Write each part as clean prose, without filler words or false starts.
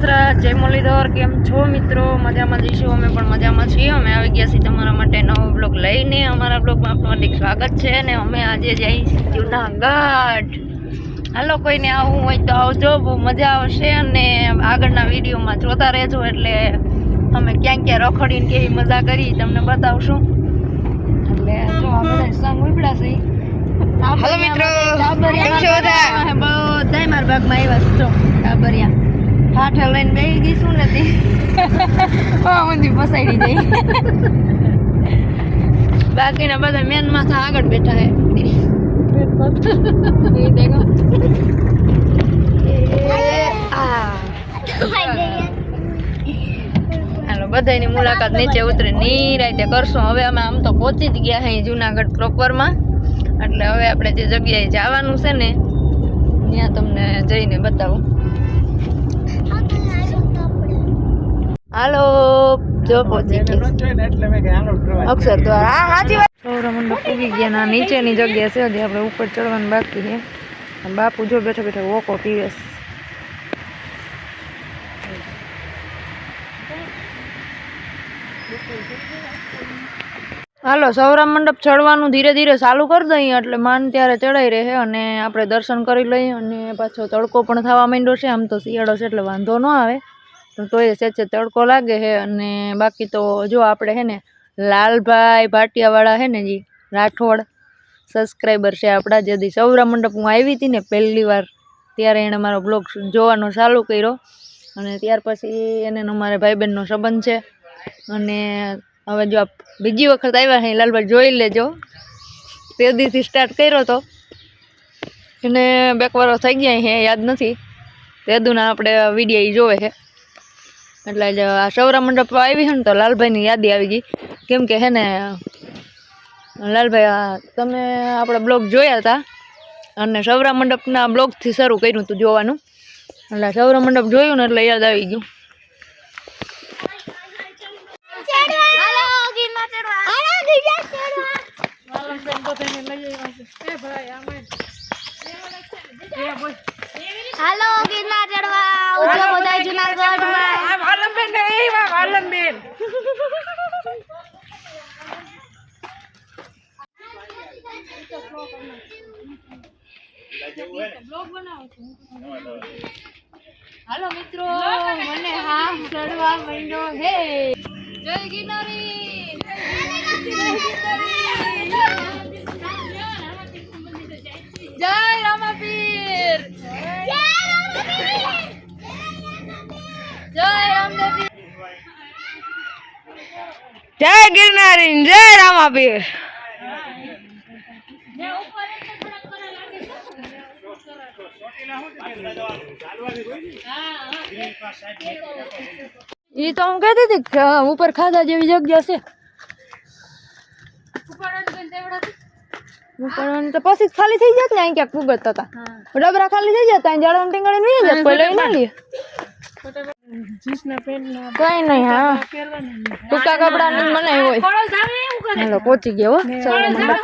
જય મુરલીધર, કેમ છો મિત્રો? મજામાં જઈશું, અમે પણ મજામાં છીએ. અમે આવી ગયા છીએ તમારા માટે નવો બ્લોગ લઈને. અમારા બ્લોગમાં આપનું હાર્દિક સ્વાગત છે અને અમે આજે જઈએ જુનાગઢ. હાલો, કોઈને આવવું હોય તો આવજો, બહુ મજા આવશે અને આગળના વિડીયોમાં જોતા રહેજો. એટલે અમે ક્યાં ક્યાં રખડીને કેવી મજા કરી તમને બતાવશું. એટલે જો અમે સંગ ઉપડ્યા છીએ. હાલો મિત્રો, બધા મારા ભાગમાં આવ્યા છો ટાબરિયા. ઠાઠા લઈને બેસી ગઈશું નથી ઊંધી ફસાઈ જાય. બાકીના બધા મેન માથા આગળ બેઠા હે. હાલો, બધાની મુલાકાત નીચે ઉતરી નિરાંતે કરશું. હવે અમે આમ તો પહોંચી જ ગયા અહીં જુનાગઢ પ્રોપરમાં. એટલે હવે આપણે જે જગ્યાએ જવાનું છે ને ત્યાં તમને જઈને બતાવું. હાલો, જો પહોંચી ગયા અક્ષર દ્વારા. હા, સાચી વાત. સૌરમંડપ ઉગી ગયા ના નીચેની જગ્યા છે, હજી આપણે ઉપર ચડવાનું બાકી છે. બાપુ જો બેઠા બેઠા વોકો પીવે. હાલો, સૌરામ મંડપ ચડવાનું ધીરે ધીરે ચાલુ કરી દઈએ એટલે માન ત્યારે ચડાઈ રહે અને આપણે દર્શન કરી લઈએ. અને પાછો તડકો પણ થવા માંડ્યો છે. આમ તો શિયાળો છે એટલે વાંધો ન આવે, પણ તોય સેચે તડકો લાગે છે. અને બાકી તો જો આપણે હે ને લાલભાઈ ભાટિયાવાળા હે ને જી રાઠોડ સબસ્ક્રાઈબર છે આપણા. જેથી સૌરામ મંડપ હું આવી હતી ને પહેલી વાર, ત્યારે એણે મારો બ્લોગ જોવાનો ચાલુ કર્યો અને ત્યાર પછી એને મારા ભાઈબહેનનો સંબંધ છે. અને હવે જો બીજી વખત આવ્યા હે લાલભાઈ, જોઈ લેજો. તે દીથી સ્ટાર્ટ કર્યો તો એને 2 વાર થઈ ગયા હે, યાદ નથી. તે દુના આપણે વિડીયો જોવે છે. એટલે જ આ સૌરામ મંડપ આવી છે ને તો લાલભાઈની યાદી આવી ગઈ. કેમ કે હે ને લાલભાઈ, તમે આપણા બ્લોગ જોયા હતા અને સૌરામ મંડપના બ્લોગથી શરૂ કર્યું હતું જોવાનું. એટલે સૌરામ મંડપ જોયું ને એટલે યાદ આવી ગયું. હાલો, ગિરનાર ચડવા ઉજો બધા જુનાગઢમાં. વાલમબેન ને એવા વાલમબેન. હાલો મિત્રો, મને હા ચડવા માંડ્યો હે. જય ગિરનારી, જય રામાપીર, જય રામદેવ, જય ગિરનારી, જય રામાપીર. ઈ તો હું કહેતી હતી કે ઉપર ખાધા જેવી જગ્યા છે. ઉપાડવાની તો પછી ખાલી થઈ જાત ને. અહીં ક્યાંક ઉગડતા હતા ડબરા ખાલી થઈ જતા, જાળવણ ટીંગળી નહીં જાત, કોઈ લઈ ના લે કઈ નહીં. હા, ટૂંકા કપડા ની બનાવી હોય. હાલો, પહોંચી ગયા હો સૌરા મંડપ.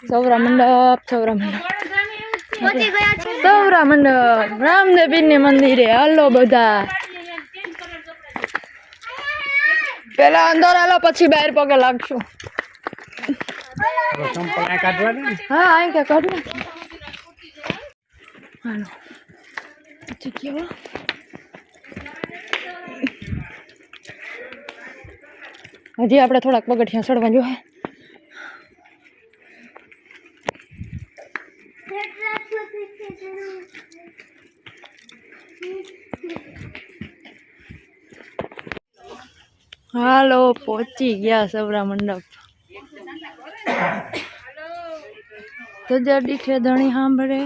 સૌરા મંડપ, સૌરા મંડપ, સૌરા મંડપ, રામદેવ પીરની મંદિરે. હાલો બધા, પેલા અંદર હાલો, પછી બહાર પગે લાગશું. હા, અહીં ક્યાં કાઢ નાખી. હાલો, હજી આપણે થોડાક પગથિયાં ચડવા જોઈએ. હાલો, પહોંચી ગયા સૌરા મંડપ. તજા દીઠે ધણી સાંભળે,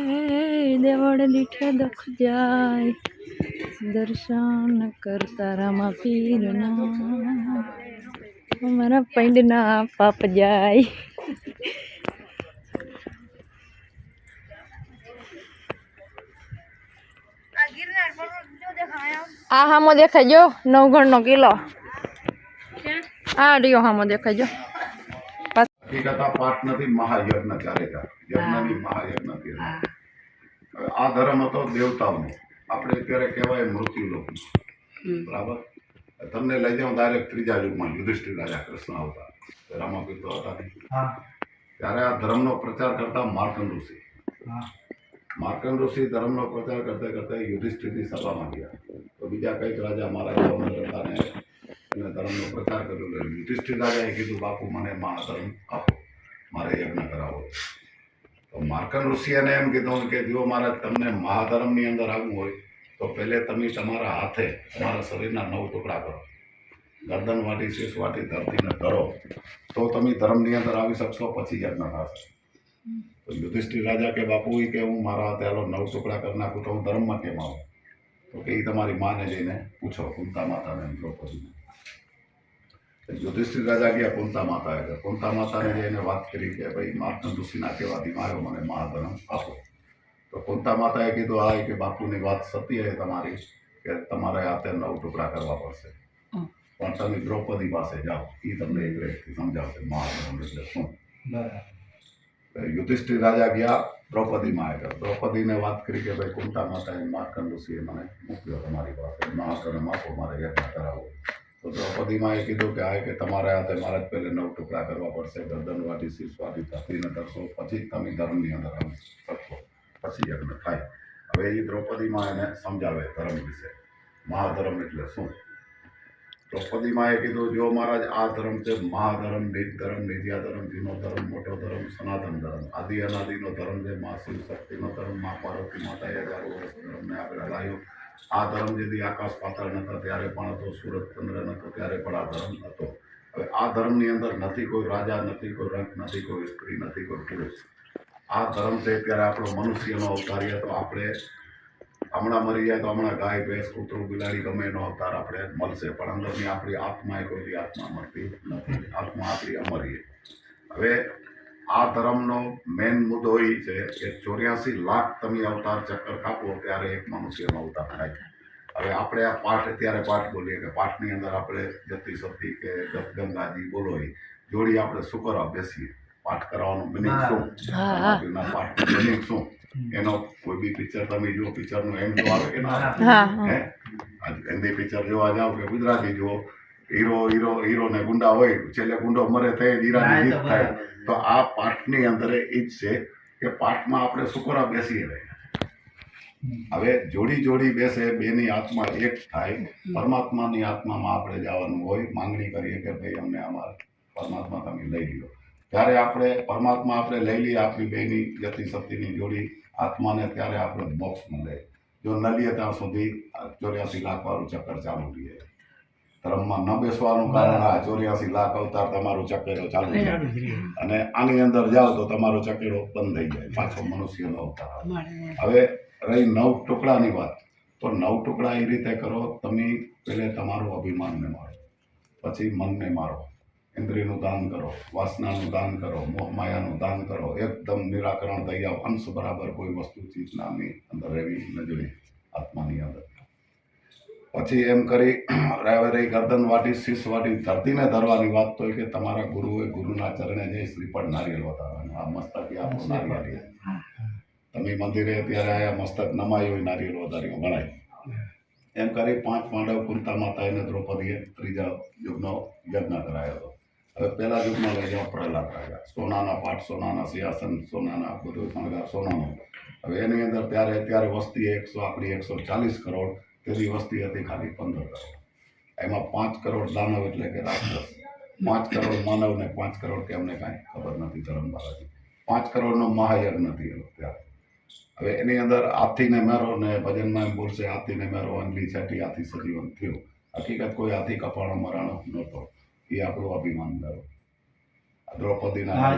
દેવળ દીઠે દુખ જાય, દર્શન કરતા રામા પીરના અમારા પૈંડના પાપ જાય. આ હામો દેખાય જો નવઘણનો કિલ્લો. આ રહ્યો હામો દેખાય જો. કથા પાઠ નથી, મહાયજ્ઞ ચાલે છે. યજ્ઞની મહાયજ્ઞ આ ધર્મ હતો દેવતાઓનો. આપણે અત્યારે કહેવાય મૃત્યુ લોક, બરાબર. તમને લઈ જાઉં ડાયરેક્ટ ત્રીજા યુગમાં યુધિષ્ઠિર રાજા કૃષ્ણ અવતાર, રામાપીર હતા નહીં. ત્યારે આ ધર્મનો પ્રચાર કરતા માર્કંડ ઋષિ. માર્કંડ ઋષિ ધર્મનો પ્રચાર કરતા કરતા યુધિષ્ઠિરની સભામાં ગયા. તો બીજા કંઈક રાજા મહારાજાઓને હતા ને એને ધર્મનો પ્રચાર કર્યો. યુધિષ્ઠિર રાજાએ કીધું બાપુ મને મહાધર્મ આપો, મારે યજ્ઞ કરાવો. તો માર્કંડ ઋષિએ એમ કીધું કે જો મારે તમને મહાધર્મની અંદર આવવું હોય તો પહેલે તમે તમારા હાથે તમારા શરીરના 9 ટુકડા કરો, ગરદન વાટી શીશ વાટી ધરતીને ધરો, તો તમે ધર્મની અંદર આવી શકશો, પછી યજ્ઞ થશે. તો યુધિષ્ઠિર રાજા કે બાપુ કે હું મારા હાથે હાલો 9 ટુકડા કરી નાખું તો હું ધર્મમાં કેમ આવું? તો કે તમારી માને જઈને પૂછો, કુંતા માતાને દ્રૌપદીને. યુધિષ્ઠિર રાજા ગયા કુંતા માતાએ. કુંતા માતાને જઈને વાત કરી કે ભાઈ માર્કંડ ઋષિના કહેવાથી મારો મને મહાધર્મ આપો. તો કુંતા માતાએ કીધું હા કે બાપુની વાત સત્ય છે તમારી કે તમારે હાથે 9 ટુકડા કરવા પડશે, પણ તમે દ્રૌપદી પાસે જાઓ, એ તમને એક રીતથી સમજાવશે મહાધર્મ એટલે શું. યુધિષ્ઠિર રાજા ગયા દ્રૌપદીમાં આવ્યા. દ્રૌપદીને વાત કરી કે ભાઈ કુંતા માતાએ માર્કંડ ઋષિએ મને મોકલ્યો તમારી પાસે, મહાધર્મ આપો, મારે યજ્ઞ કરાવવો. તો દ્રૌપદીમાં એ કીધું કે હા કે તમારા હાથે મારે જ પહેલે 9 ટુકડા કરવા પડશે, ગરદન વાટી શીશ વાટી ધરતીને ધરશો, પછી તમે ધર્મની અંદર આવી શકશો, પછી યજ્ઞ થાય. હવે એ દ્રૌપદીમાં એને સમજાવે ધર્મ વિશે, મહાધર્મ એટલે શું. દ્રૌપદીમાં એ કીધું જો મહારાજ આ ધર્મ છે મહાધર્મ, નિજ ધર્મ, નિજ્યા ધર્મ, જીનો ધર્મ, મોટો ધર્મ, સનાતન ધર્મ, આદિ અનાદિનો ધર્મ છે, મા શિવ શક્તિનો ધર્મ, મા પાર્વતી માતાએ 1000 વર્ષ ધર્મને આગળ લાવ્યો. આ ધર્મ જેથી આકાશ પાતાળ નહોતા ત્યારે પણ હતો, સૂરજ ચંદ્ર નહોતો ત્યારે પણ આ ધર્મ હતો. હવે આ ધર્મની અંદર નથી કોઈ રાજા, નથી કોઈ રંગ, નથી કોઈ સ્ત્રી, નથી કોઈ પુરુષ. આ ધર્મ છે ત્યારે આપણો મનુષ્યનો અવતારીએ તો આપણે હમણાં મરી જાય તો હમણાં ગાય ભેંસ કૂતરું બિલાડી ગમે એનો અવતાર આપણે મળશે, પણ અંદરની આપણી આત્મા એ કોઈ આત્મા મળતી નથી. આત્મા આપણી અમરીએ. હવે આ ધર્મનો મેન મુદ્દો એ છે કે 84 લાખ તમે અવતાર ચક્કર કાપો ત્યારે એક મનુષ્યનો અવતાર થાય. હવે આપણે આ પાઠ અત્યારે પાઠ બોલીએ કે પાઠની અંદર આપણે જતી સતી કે ગંગાજી બોલો એ જોડી આપણે શું કરવા બેસીએ, પાઠ કરાવવાનું મિનિંગ શું, પાઠ મિનિંગ શું, એનો કોઈ બી પિક્ચર તમે જુઓ, પિક્ચરનો એમ તો આવે કે ના આવે? હિન્દી પિક્ચર જોવા જાઓ કે ગુજરાતી જુઓ, હીરો ને ગુંડા હોય, છેલ્લે ગુંડો મરે તે હીરાની જીત થાય. તો આ પાઠની અંદર એ જ છે કે પાઠમાં આપણે શું કરવા બેસીએ રહે. હવે જોડી બેસે, બેની આત્મા એક થાય, પરમાત્માની આત્મામાં આપણે જવાનું હોય, માંગણી કરીએ કે ભાઈ અમને અમારા પરમાત્મા તમે લઈ લ્યો. ત્યારે આપણે પરમાત્મા આપણે લઈ લઈએ આપણી બેની જતી સતીની જોડી આત્માને, ત્યારે આપણે મોક્ષ મળે. જો ન લઈએ ત્યાં સુધી 84 લાખ વાળું ચક્કર ચાલુ રહે. ધર્મમાં ન બેસવાનું કારણ આ 84 લાખ અવતાર તમારો ચક્કેરો ચાલુ થાય, અને આની અંદર જાઓ તો તમારો ચક્કેરો બંધ થઈ જાય, પાછો મનુષ્યનો અવતાર આવે. હવે રહી 9 ટુકડાની વાત, તો 9 ટુકડા એ રીતે કરો, તમે પહેલે તમારું અભિમાનને મારો, પછી મનને મારો, ઇન્દ્રિયનું દાન કરો, વાસનાનું દાન કરો, મોહમાયાનું દાન કરો, એકદમ નિરાકરણ થઈ જાઓ. અંશ બરાબર કોઈ વસ્તુ ચીજ નામની અંદર રહેવી ન જોઈએ આત્માની અંદર. પછી એમ કરી રહી ગરદન વાટી શીશ વાટી ધરતીને ધરવાની વાત તો કે તમારા ગુરુએ ગુરુના ચરણે જઈ શ્રીફળ નારિયેલ વધારવાનું. આ મસ્તક આપણું નારિયેલ, તમે મંદિરે ત્યારે આયા મસ્તક નમાયું હોય નારિયેલ વધાર્યું ગણાય. એમ કરી 5 પાંડવ કુંતા માતા અને દ્રૌપદીએ ત્રીજા યુગનો યજ્ઞ કરાયો હતો. હવે પહેલા યુગમાં લઈ જાઓ પ્રહલાદ રાજા, સોનાના પાઠ, સોનાના સિંહાસન, સોનાના બધું શણગાર સોનાનો. હવે એની અંદર ત્યારે વસ્તી 140 કરોડ, તેની વસ્તી હતી ખાલી 15 કરોડ. એમાં 5 કરોડ દાનવ એટલે કે રાક્ષસ, 5 કરોડ માનવ ને 5 કરોડ કે અમને કાંઈ ખબર નથી ધર્મ બાબતે. 5 કરોડનો મહાયજ્ઞ નથી એનો ત્યારે. હવે એની અંદર હાથીને મેરો ને ભજનમાં એમ બોલશે હાથીને મેરો, અંગલી છાટી હાથી સજીવન થયું. હકીકત કોઈ હાથી કપાણો મરાણો નહોતો, એ આપણું અભિમાન ગયો દ્રૌપદીના.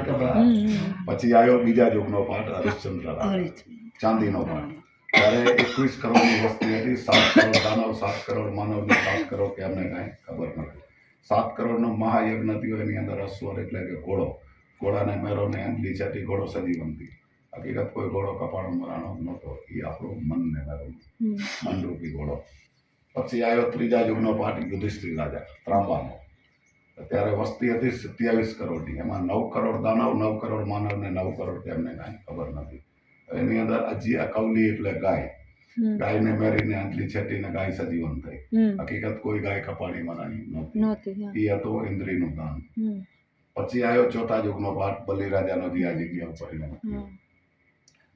પછી આવ્યો બીજા યુગનો પાઠ, હરિશ્ચંદ્ર ચાંદીનો પાઠ. ત્યારે 21 કરોડની વસ્તી હતી, 7 કરોડ દાનવ, 7 કરોડ માનવ ને 7 કરોડ કે અમને કાંઈ ખબર નથી. 7 કરોડનો મહાયજ્ઞ થયો. એની અંદર અશ્વર એટલે કે ઘોડો, ઘોડાને મેરો ને અંગલી છાટી ઘોડો સજીવન થયું. હકીકત કોઈ ઘોડો કપાણો મરાણો નહોતો, એ આપણું મનને મેળવું, મનરૂપી ઘોડો. પછી આવ્યો ત્રીજા યુગનો પાઠ, યુધિષ્ઠિર રાજા ત્રાંબાનો. ત્યારે વસ્તી હતી 27 કરોડની. એમાં 9 કરોડ દાનવ, 9 કરોડ માનવ ને 9 કરોડ તેમને કાંઈ ખબર નથી. એની અંદર અજીયા કૌલી એટલે ગાય, ગાયને મેરીને આટલી છેટીને ગાય સજીવન થઈ. હમ હકીકત કોઈ ગાય કપાડી મરાણી નહોતી. નહોતી હા. એ હતો ઇન્દ્રિયનું દાન. હમ પછી આવ્યો ચોથા યુગનો પાઠ બલિરાજાનો જે આ જગ્યા ઉપર એને મૂક્યો. હા.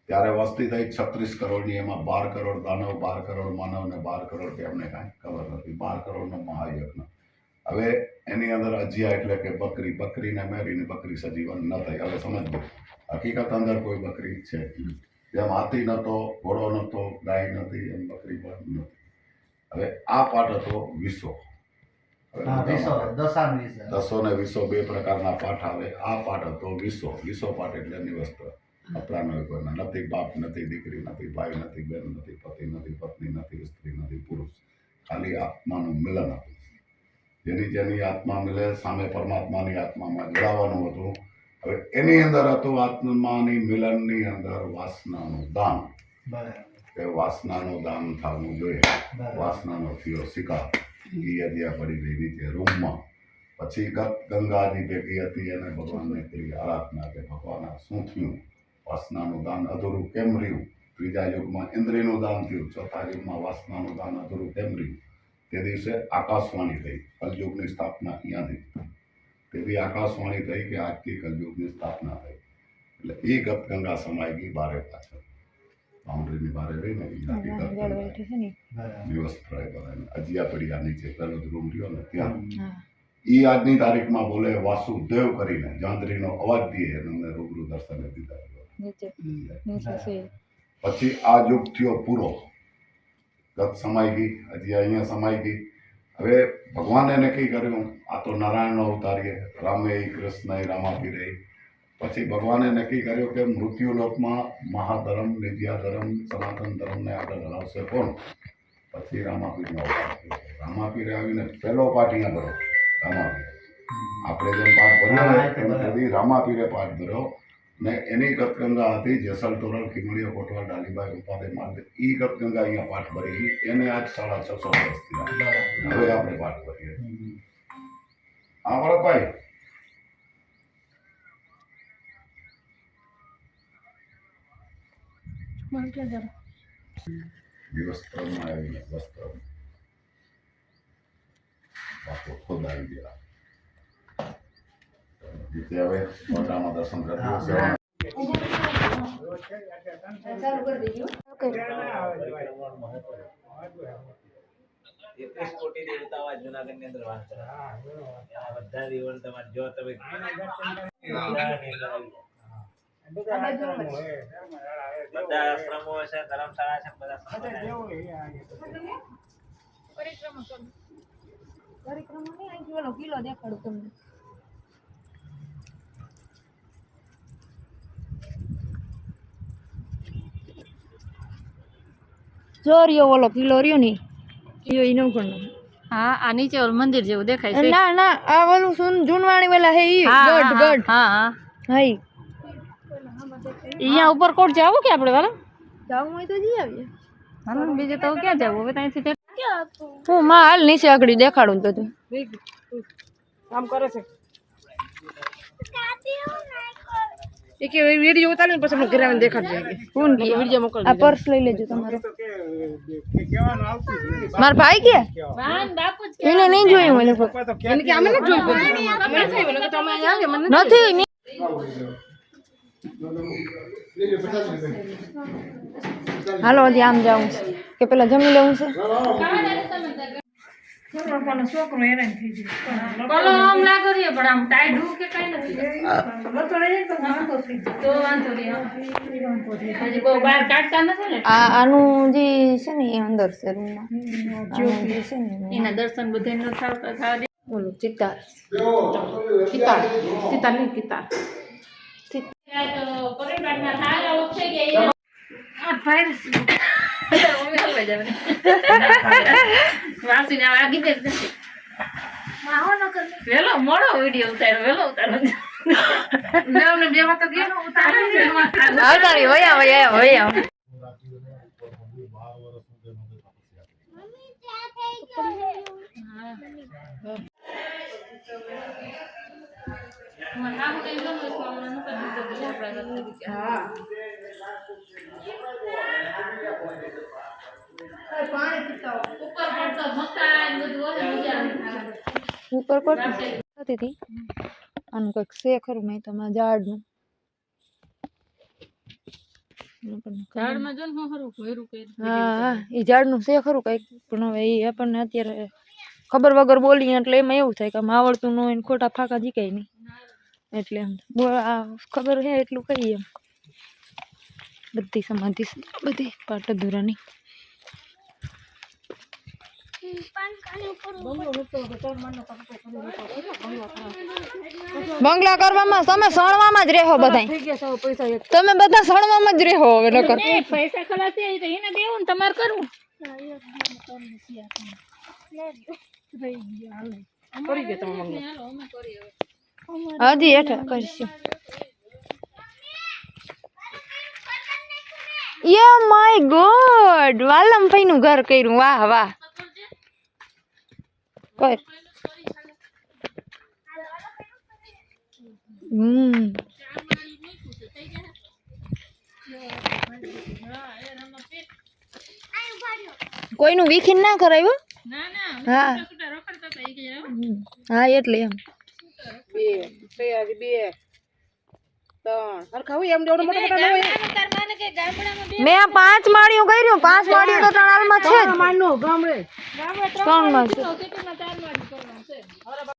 ત્યારે વસ્તી થઈ 36 કરોડની, એમાં 12 કરોડ દાનવ, 12 કરોડ માનવ ને 12 કરોડ કે એમને કાંઈ ખબર નથી. 12 કરોડનો મહાયજ્ઞ. હવે એની અંદર અજિયા એટલે કે બકરી, બકરીને મેરીને બકરી સજીવન ન થઈ. હવે સમજવું, હકીકત અંદર કોઈ બકરી છે જ નહીં. જેમ હાથી નહોતો, ઘોડો નહોતો, ગાય નથી, એમ બકરી પણ નથી. હવે આ પાઠ હતો વિસો. દસો ને વિસો બે પ્રકારના પાઠ આવે. આ પાઠ હતો વિસો. વિસો પાઠ એટલે નિવસ્ત્ર, કપડાનો કોઈના નથી, બાપ નથી, દીકરી નથી, ભાઈ નથી, બેન નથી, પતિ નથી, પત્ની નથી, સ્ત્રી નથી, પુરુષ, ખાલી આત્માનું મિલન હતું. જેની આત્મા મિલે સામે પરમાત્માની આત્મામાં જોડાવાનું હતું. હવે એની અંદર હતું આત્માની મિલનની અંદર વાસનાનું દાન. કે વાસનાનું દાન થવું જોઈએ. વાસનાનો થયો શિકાર. એ અજ્યા પડી ગઈ નીચે રૂમમાં. પછી ગંગાજી ભેગી હતી અને ભગવાનને કહી આરાધના કે ભગવાન શું થયું? વાસનાનું દાન અધૂરું કેમ રહ્યું? ત્રીજા યુગમાં ઇન્દ્રિયનું દાન થયું, ચોથા યુગમાં વાસનાનું દાન અધૂરું કેમ રહ્યું? તે દિવસે આકાશવાણી થઈ. કલયુગની સ્થાપના અહીંયાથી. તેથી આકાશવાણી થઈ કે આજથી કલયુગની સ્થાપના થઈ. એટલે એ ગંગા સમાઈ ગઈ બારે પાછળ. બાઉન્ડ્રીની બારે રહી ને વ્યવસ્થા અજિયા પડી આ નીચે પેલો જ રૂમ રહ્યો ને ત્યાં. એ આજની તારીખમાં બોલે વાસુદેવ કરીને જાંદરીનો અવાજ દે અને રૂબરૂ દર્શને દીધા. પછી આ યુગ થયો પૂરો. ગત સમાઈ ગઈ, હજી અહીંયા સમાઈ ગઈ. હવે ભગવાને નક્કી કર્યું આ તો નારાયણનો અવતારીએ, રામે કૃષ્ણએ રામાપીરે. પછી ભગવાને નક્કી કર્યું કે મૃત્યુલોકમાં મહાધર્મ, નિજ્યા ધર્મ, સનાતન ધર્મને આગળ હલાવશે કોણ? પછી રામાપીરનો અવતાર થયો. રામાપીરે આવીને પહેલો પાઠ અહીંયા ભરો. રામાપીરે આપણે જેમ પાઠ ભર્યો એમ કદી રામાપીરે પાઠ ભર્યો. ને એની ગતગંગા હતી જેસલ તોરલ, ખીમડીઓ, કોટવાલ, ડાલીબાઈ, ઉપાધે, માલદે. એ ગતગંગા અહીંયા પાઠ ભરી. એને આજ 650 વર્ષ થયા. હવે આપણે પાઠ ભરીએ. હા વરદભાઈ, દિવસ્ત્રમાં આવીને વસ્ત્ર બાપુ ખુદ આવી ગયા. જીતે હવે મોટામાં દર્શન કરી સેવા. બધા આશ્રમો છે, ધર્મશાળા છે, બધા પરિક્રમા કિલો દેખાડું તમને. જો રહ્યો ઓલો કિલો રહ્યો ને ઈ નવગણનો. હા આ નીચે ઓલું મંદિર જેવું દેખાય છે. ના ના આ ઓલું જૂનવાણી વાળા હે ઈ ગઢ ગઢ. હા હા હાઈ અહીંયા ઉપર કોટ જાવું કે આપણે વાલા જાવું હોય તો જઈ આવીએ. હાલો બીજે તો ક્યાં જવું હવે ત્યાંથી હું માં હાલ નીચે આગળ દેખાડું તો તું કામ કરે છે એક વિડીયો ઉતારીને પછી આપણે ઘરે આવીને દેખાડજે. કોણ કે વિડીયો મોકલ. આ પર્સ લઈ લેજો તમારો. કહેવાનું આવતું જ નથી. મારા ભાઈ કે એને નહીં જોયું મને એને કે અમે નથી જોયું. અમે નથી મને તો અમે અહીંયા આવ્યા મને નથી હાલો હજી આમ જાવું છે કે પેલા જમી લેવું છે. છોકરો હેરાન થઈ જાય. બોલો આમ લાગો રે પણ આમ ટાઈટ હું કે કઈ નથી લતો રહી જાય તો વાંધો થઈ જાય. તો વાંધો રે હજી બહુ બહાર કાઢતા નથી ને આનું જે છે ને એ અંદર છે રૂમમાં છે ને એના દર્શન બધે ન થવા દે. ઓલું ચિત્તાર કિતાર કિતાર નહીં કિતાર. તો પરિવારના સારા ઓછે ગયા આ વાયરસ વાસીને આગી દે વેલો મોડો વિડીયો ઉતાર્યો વેલો ઉતાર્યો મેં બે વખત ગયો ઉતારી આવતારી હોય હોય ઉપર કરતી હતી આનું કંઈક છે ખરું મેં તમારા ઝાડનું ઝાડમાં જો ને હું હરું ભર્યું કર્યું. હા હા એ ઝાડનું છે ખરું કંઈક પણ હવે એ આપણને અત્યારે ખબર વગર બોલીએ એટલે એમાં એવું થાય કે આમ આવડતું ન હોય ને ખોટા ફાંકા જીકાય નહીં એટલે એમ આ ખબર છે એટલું કહીએ એમ બધી સમાધિ છે બધી પાટ અધૂરાની બંગલા કરવામાં તમે સણવામાં જ રહેવો બધા થઈ ગયા સાવ પૈસા એક તમે બધા સણવામાં જ રહેવો હવે નકર પૈસા ખલાસ થઈ તો એને દેવું ને તમારે કરવું કરી દે તમે મંગળ હજી હેઠળ કરશું યો માય ગોડ વાલમભાઈ નું ઘર કર્યું વાહ વાહ કર કોઈનું વીખીન ના કરાયું ના ના હા રખડતા હતા એ કે હા એટલે એમ બે બે ત્રણ હરખા હોય એમ જેવડો મોટો મોટો હોય મેં 5 માળીઓ કર્યું 5 માળીઓ તો ત્રણ હાલમાં છે જ માનનો ગામડે 3 માં છે કેટલા 4 માળી